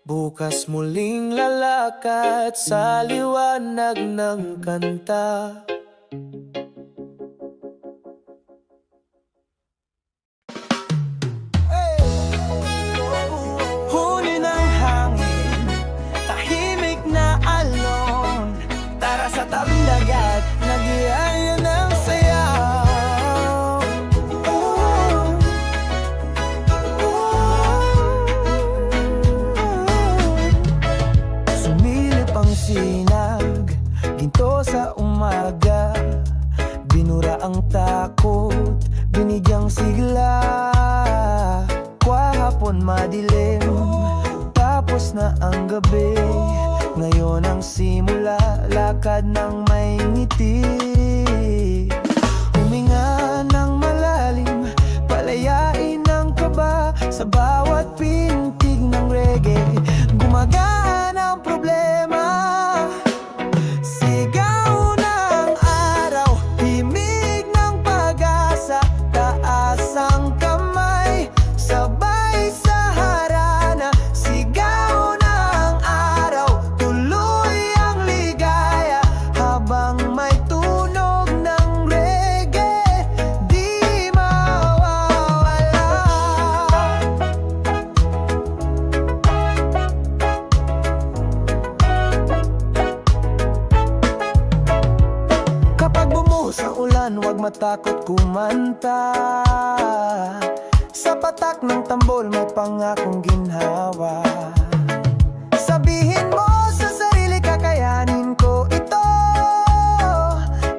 Bukas muling lalakad sa liwanag ng kanta. Huni ng hangin, tahimik na alon, tara sa tabing dagat, nagyaya ng sayaw. Sumilip ang sinag, ginto sa umaga, binura ang takot, binigyang sigla. Kahapon madilim, tapos na ang gabi, ngayon ang simula, lakad ng may ngiti. Huminga ng malalim, palayain ang kaba, sa bawat pintig ng reggae, gumagaan ang problema. Sigaw ng araw, himig ng pag-asa, taas ang kamay, sabay sa harana. Sigaw ng araw, tuloy ang ligaya, habang may tunog ng reggae, di mawawala. Kapag bumuhos ang ulan, huwag matakot kumanta. Sa patak ng tambol, may pangakong ginhawa. Sabihin mo sa sarili, kakayanin ko ito.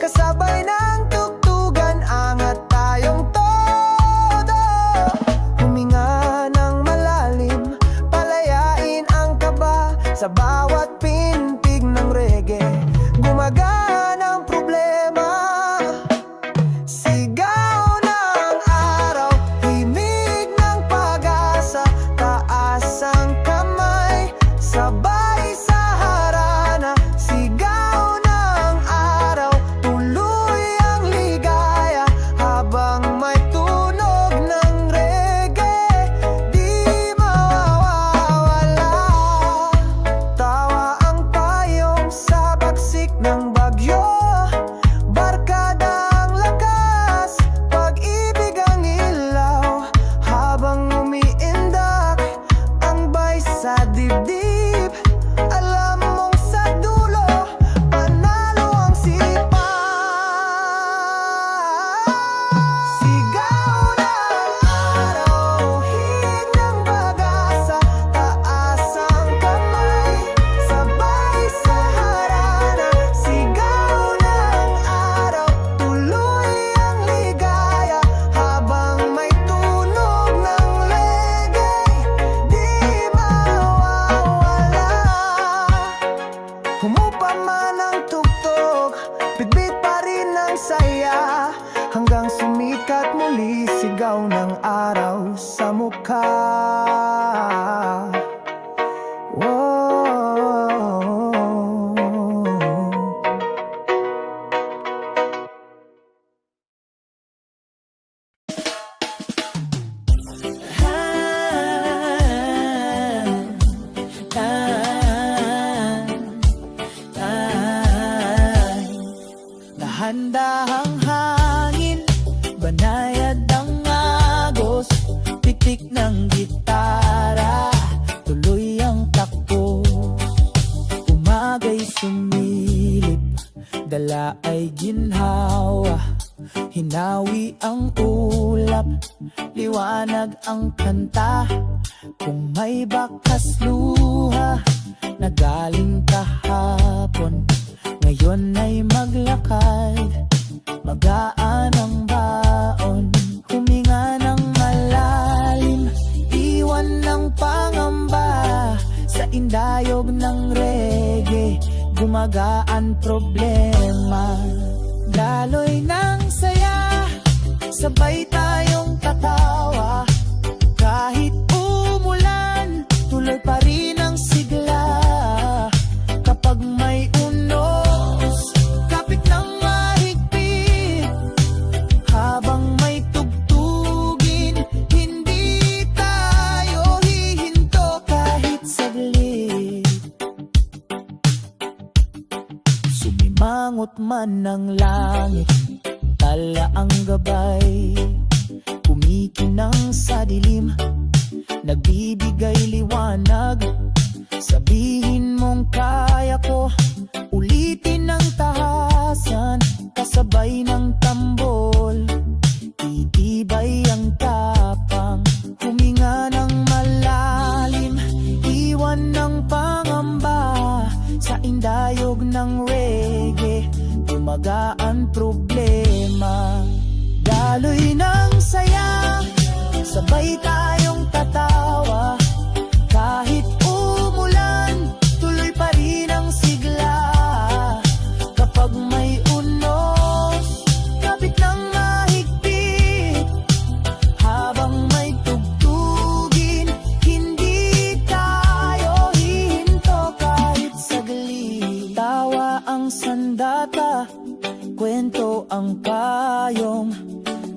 Kasabay ng tugtugan, angat tayong todo. Huminga ng malalim, palayain ang kaba, sa bawat pintig ng reggae, gumagaan ang problema. Bitbit pa rin ang saya hanggang sumikat muli sigaw ng araw sa mukha. Dahan-dahang hangin, banayad ang agos, pitik ng gitara, tuloy ang takbo. Umaga'y sumilip, dala ay ginhawa, hinawi ang ulap, liwanag ang kanta. Kung may bakas luha na galing kahapon, ngayon ay maglakad, magaan ang baon. Huminga ng malalim, iwan ng pangamba, sa indayog ng reggae, gumagaan problema. Daloy ng saya, sabay tayong tatawa, kahit umulan, tuloy pa rin ang sigla. Kapag may unos, kapit ng mahigpit, habang may tugtugin, hindi tayo hihinto kahit saglit. Sumimangot man ng langit, tala ang gabay, kumikinang sa dilim, nagbibigay liwanag. Sabihin mong kaya ko, ulitin ang tahasan, kasabay ng tambol, titibay ang tapang. Huminga ng malalim, iwan ng pangamba, sa indayog ng reggae, gumagaan problema. Daloy ng saya, sabay tayong tatawa, kahit umulan, tuloy pa rin ang sigla. Kapag may unos, kapit ng mahigpit, habang may tugtugin, hindi tayo hihinto kahit saglit. Tawa ang sandata, kwento ang payong,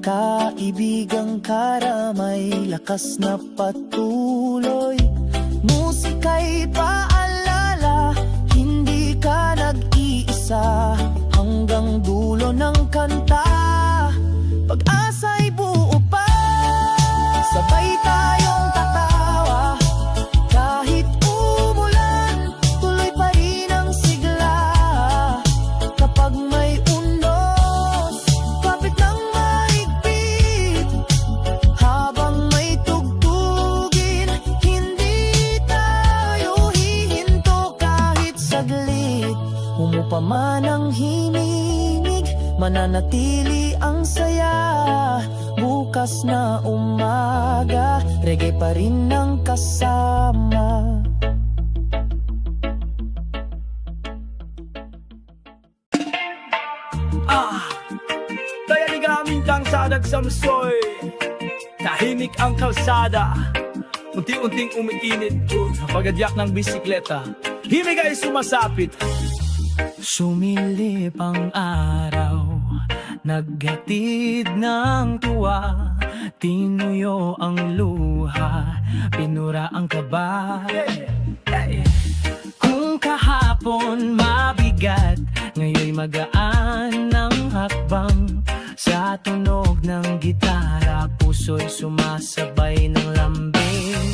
kaibigang karamay, lakas na patuloy. Musika'y paalala, hindi ka nag-iisa, hanggang dulo ng kanta, pag-asa'y buo pa. Sabay tayong tatawa, kahit umulan, tuloy pa rin ang sigla. Kapag may unos, kapit ng mahigpit, habang may tugtugin, hindi tayo hihinto kahit saglit. Humupa man ang himinig, mananatili ang saya. Bukas na umaga, reggae pa rin ang kasama. Dayanig aming kang sadag samsoy, tahimik ang kalsada, unti-unting umiinit sa pagadyak ng bisikleta, himig ay sumasapit. Sumilip ang araw, naghatid ng tuwa, tinuyo ang luha, pinura ang kaba. Kung kahapon mabigat, ngayon'y magaan ang hakbang. Sa tunog ng gitara, puso'y sumasabay ng lambing.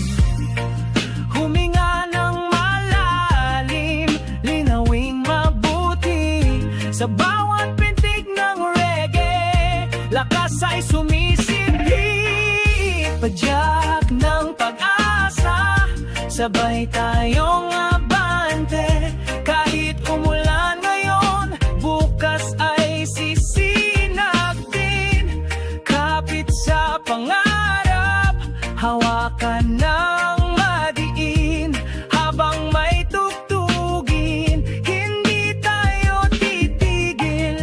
Huminga ng malalim, linawing mabuti, sa bawat pintig ng reggae, lakas ay sumisipit. Padyak ng pag-asa, sabay tayong abante, kahit umulan ngayon, bukas ay sisinag din. Kapit sa pangarap, hawakan ng madiin, habang may tugtugin, hindi tayo titigil.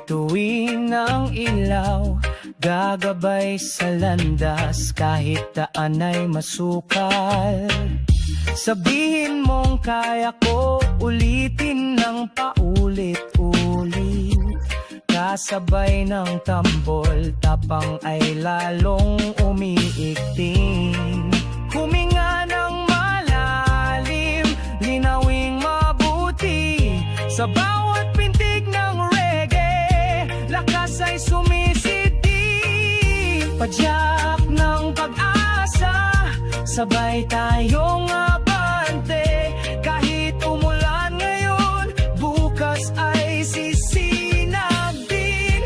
Bituin ng ilaw, gagabay sa landas kahit daan ay masukal. Sabihin mong kaya ko, ulitin ng paulit-ulit. Kasabay ng tambol, tapang ay lalong umiikting. Huminga ng malalim, linawing mabuti. Sa bawat pintig ng reggae, lakas ay sumisiti. Padyak ng pag-asa, sabay tayong abante. Kahit umulan ngayon, bukas ay sisinag din.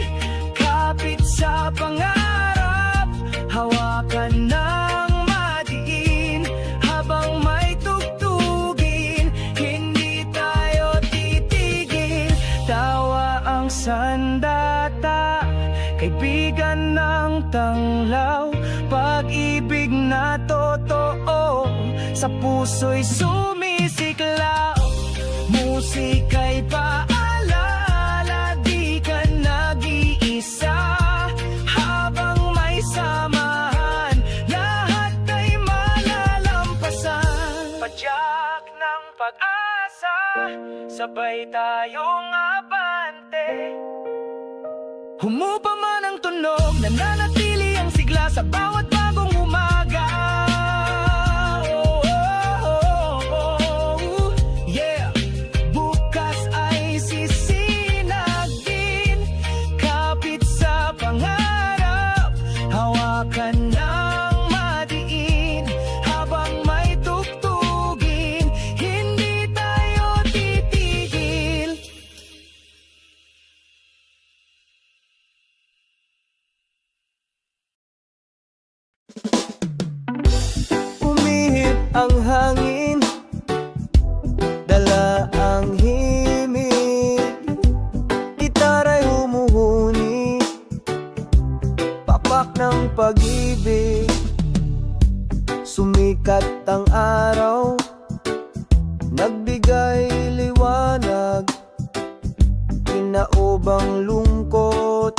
Kapit sa pangarap, hawakan ng madiin. Habang may tugtugin, hindi tayo titigil. Tawa ang sandata, kaibigan ng tanglaw. Pag-ibig na totoo, sa puso'y sumisiklaw. Musika'y paalala, di ka nag-iisa. Habang may samahan, lahat ay malalampasan. Padyak ng pag-asa, sabay tayong abante. Humupa man ang tunog, nananatili ang sigla sa bawat bagong umaga. Oh, oh, oh, oh, yeah. Bukas ay sisinag din. Kapit sa pangarap, hawakan ng madiin. Habang may tugtugin, hindi tayo titigil. Umihip ang hangin, dala ang himig. Gitara'y humuhuni, papak ng pag-ibig. Sumikat ang araw, nagbigay liwanag. Kinaubang lungkot,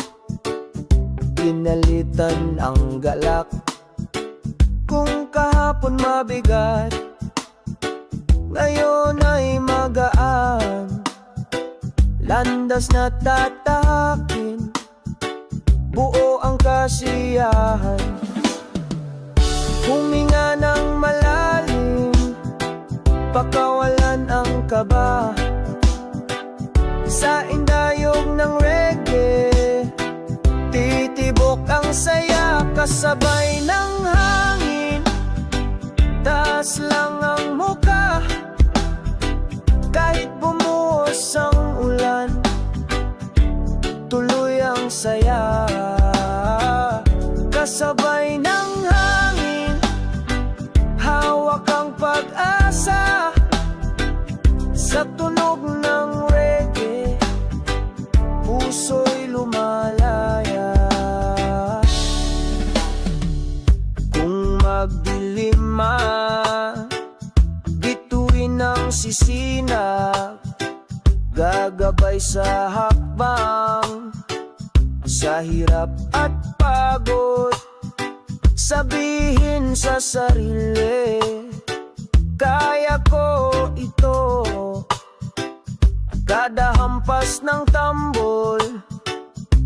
pinalitan ang galak. Kung kahapon mabigat, ngayon ay magaan. Landas na tatahakin, buo ang kasiyahan. Huminga ng malalim, pakawalan ang kaba. Sa indayog ng reggae, titibok ang saya. Kasabay ng hangin, taas lang ang muka. Kahit bumuhos ang ulan, tuloy ang saya. Kasabay ng hangin, hawak ang pag-asa. Sa tunog ng reggae, puso'y lumalaya. Kung magdilima, bituin ang sisinag. Gagabay sa hakbang, sa hirap at pagod. Sabihin sa sarili, kaya ko ito. Kada hampas ng tambol,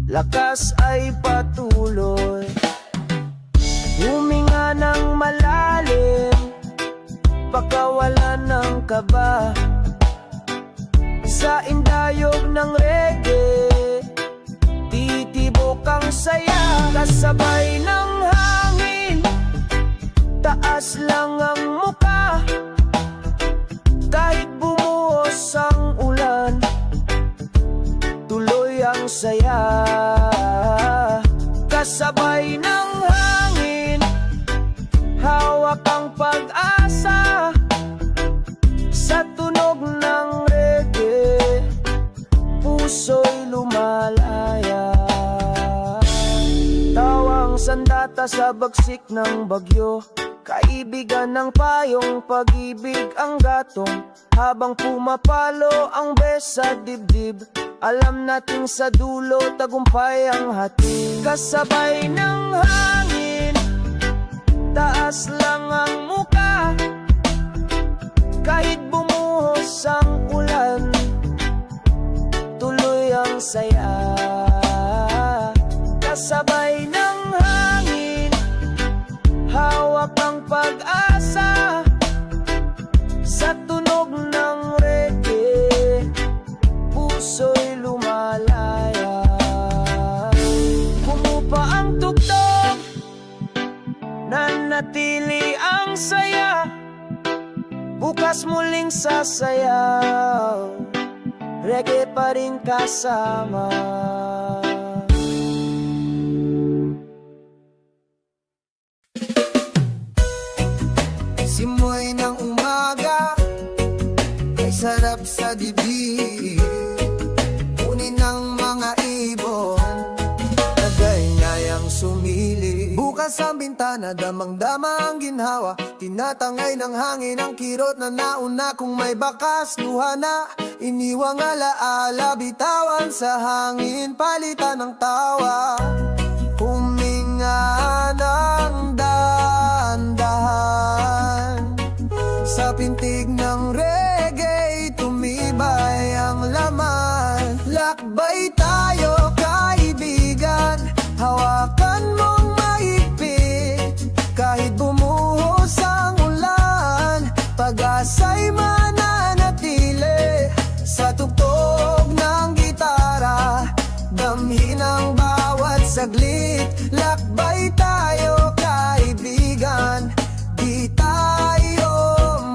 lakas ay patuloy. Huminga ng malalim, pakawalan ng kaba. Sa indayog ng reggae, titibok ang saya. Kasabay ng hangin, taas lang ang muka. Kahit bumuhos ang ulan, tuloy ang saya. Kasabay ng hangin, hawak ang pag-asa. Sa tunog ng reggae, puso'y lumalaya. Tawang sandata sa bagsik ng bagyo, kaibigan ng payong pag-ibig ang gatong. Habang pumapalo ang bes sa dibdib, Alam nating sa dulo tagumpay ang hati. Kasabay ng hangin, taas lang ang muka. Kahit bumuhos ang ulan, tuloy ang saya. Kasabay ng hangin, hawak ang pag-asa. Sa tunog ng reggae, puso'y lumalaya. Kumupa ang tugtog, nanatili ang saya. Bukas muling sasayaw, reggae pa rin kasama. Simoy ng umaga ay sarap sa dibdib. Kunin ng mga ibon, naganyayang sumili. Bukas ang bintana, damang-dama ang ginhawa. Tinatangay ng hangin ang kirot na nauna. Kung may bakas, luha na. Iniwang alaala, bitawan sa hangin, palitan ng tawa. Huminga ng dahan-dahan. Sa pintig ng reggae, tumibay ang laman. Lakbay tayo, kaibigan, hawakan mong mahigpit. Kahit bumuhos ang ulan, pag-asa'y mananatili. Sa tugtog ng gitara, damhin ang bawat saglit. Lakbay tayo, kaibigan, di tayo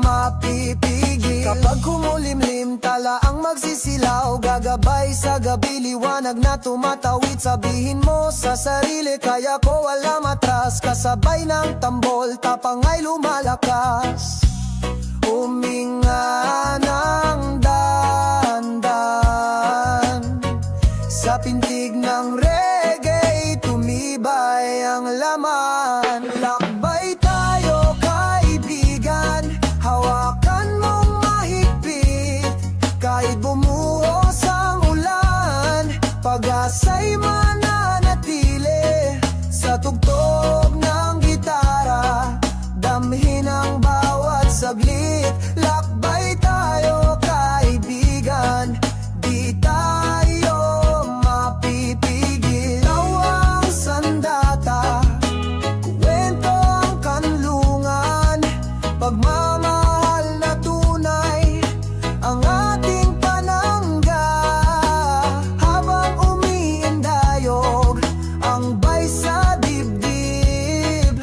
mapipigil. Kapag kumulimlim, tala ang magsisilaw. Gagabay sa gabi, liwanag na tumatawid. Sabihin mo sa sarili, kaya ko walang atras. Kasabay ng tambol, tapang ay lumalakas. Huminga ng dahan-dahan. Sa pintig ng reggae, tumibay ang laman. Lakbay tayo, kaibigan, hawakan mong mahigpit. Kahit bumuhos ang ulan, pag-asa'y mananatili. Sa tugtog ng gitara, damhin ang bawat saglit. Lakbay tayo, kaibigan, di tayo mapipigil. Tawang sandata, kwento ang kanlungan, pagmamahal na tunay ang ating panangga. Habang umiindayog ang bay sa dibdib,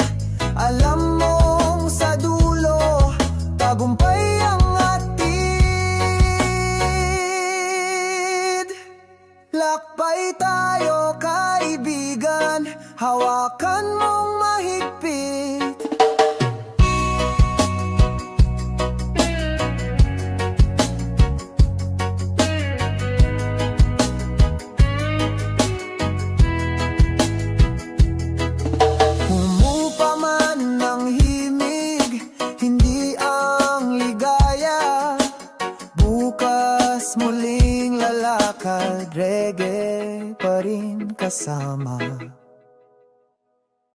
alam mong sa dulo tagumpay ang atid. Lakbay tayo, kaibigan, hawakan mong mahigpit. Humupa man ng himig, hindi ang ligaya. Bukas muling lalakad, reggae pa rin kasama.